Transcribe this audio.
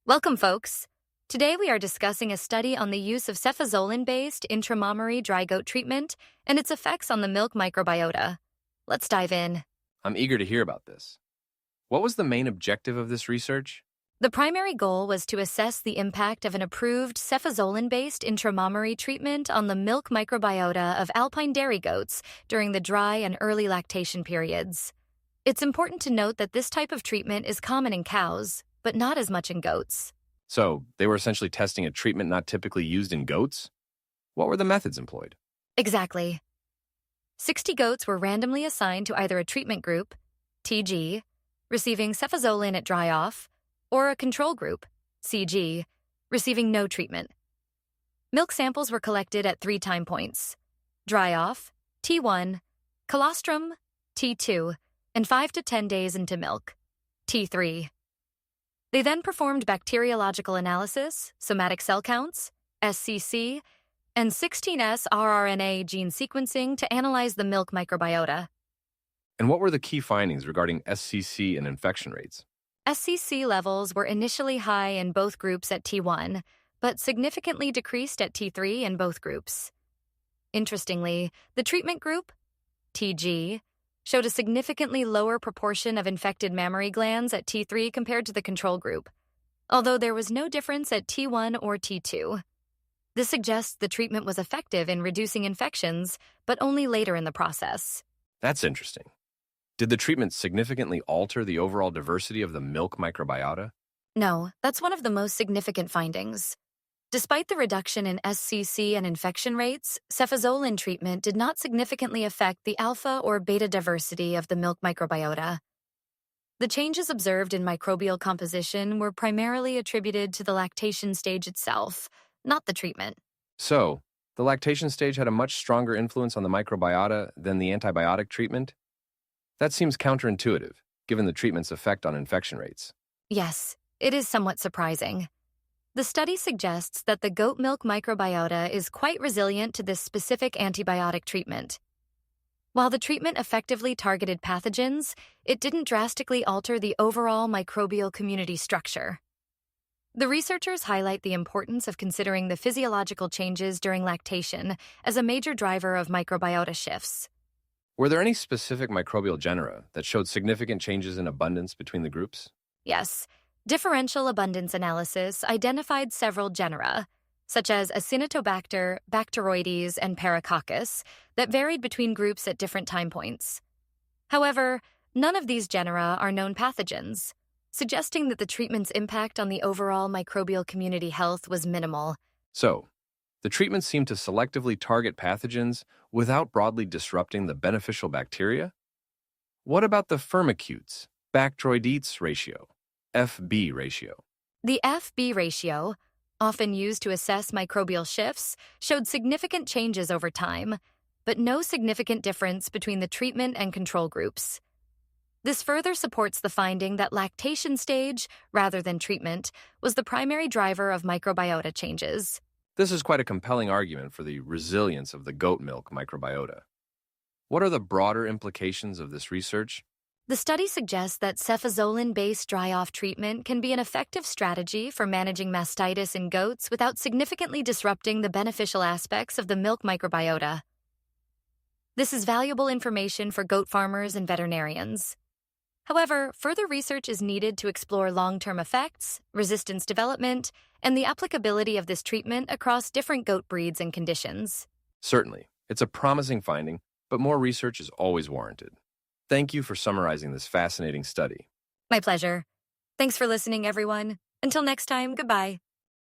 Welcome, folks. Today we are discussing a study on the use of cefazolin-based intramammary dry goat treatment and its effects on the milk microbiota. Let's dive in. I'm eager to hear about this. What was the main objective of this research? The primary goal was to assess the impact of an approved cefazolin-based intramammary treatment on the milk microbiota of alpine dairy goats during the dry and early lactation periods. It's important to note that this type of treatment is common in cows, but not as much in goats. So, they were essentially testing a treatment not typically used in goats? What were the methods employed? Exactly. 60 goats were randomly assigned to either a treatment group, TG, receiving cefazolin at dry-off, or a control group, CG, receiving no treatment. Milk samples were collected at 3 time points: dry-off, T1, colostrum, T2, and 5 to 10 days into milk, T3. They then performed bacteriological analysis, somatic cell counts, SCC, and 16S rRNA gene sequencing to analyze the milk microbiota. And what were the key findings regarding SCC and infection rates? SCC levels were initially high in both groups at T1, but significantly decreased at T3 in both groups. Interestingly, the treatment group, TG, showed a significantly lower proportion of infected mammary glands at T3 compared to the control group, although there was no difference at T1 or T2. This suggests the treatment was effective in reducing infections, but only later in the process. That's interesting. Did the treatment significantly alter the overall diversity of the milk microbiota? No, that's one of the most significant findings. Despite the reduction in SCC and infection rates, cefazolin treatment did not significantly affect the alpha or beta diversity of the milk microbiota. The changes observed in microbial composition were primarily attributed to the lactation stage itself, not the treatment. So, the lactation stage had a much stronger influence on the microbiota than the antibiotic treatment? That seems counterintuitive, given the treatment's effect on infection rates. Yes, it is somewhat surprising. The study suggests that the goat milk microbiota is quite resilient to this specific antibiotic treatment. While the treatment effectively targeted pathogens, it didn't drastically alter the overall microbial community structure. The researchers highlight the importance of considering the physiological changes during lactation as a major driver of microbiota shifts. Were there any specific microbial genera that showed significant changes in abundance between the groups? Yes. Differential abundance analysis identified several genera, such as Acinetobacter, Bacteroides, and Paracoccus, that varied between groups at different time points. However, none of these genera are known pathogens, suggesting that the treatment's impact on the overall microbial community health was minimal. So, the treatment seemed to selectively target pathogens without broadly disrupting the beneficial bacteria? What about the firmicutes, Bacteroidetes ratio? FB ratio. The FB ratio, often used to assess microbial shifts, showed significant changes over time, but no significant difference between the treatment and control groups. This further supports the finding that lactation stage, rather than treatment, was the primary driver of microbiota changes. This is quite a compelling argument for the resilience of the goat milk microbiota. What are the broader implications of this research? The study suggests that cefazolin-based dry-off treatment can be an effective strategy for managing mastitis in goats without significantly disrupting the beneficial aspects of the milk microbiota. This is valuable information for goat farmers and veterinarians. However, further research is needed to explore long-term effects, resistance development, and the applicability of this treatment across different goat breeds and conditions. Certainly, it's a promising finding, but more research is always warranted. Thank you for summarizing this fascinating study. My pleasure. Thanks for listening, everyone. Until next time, goodbye.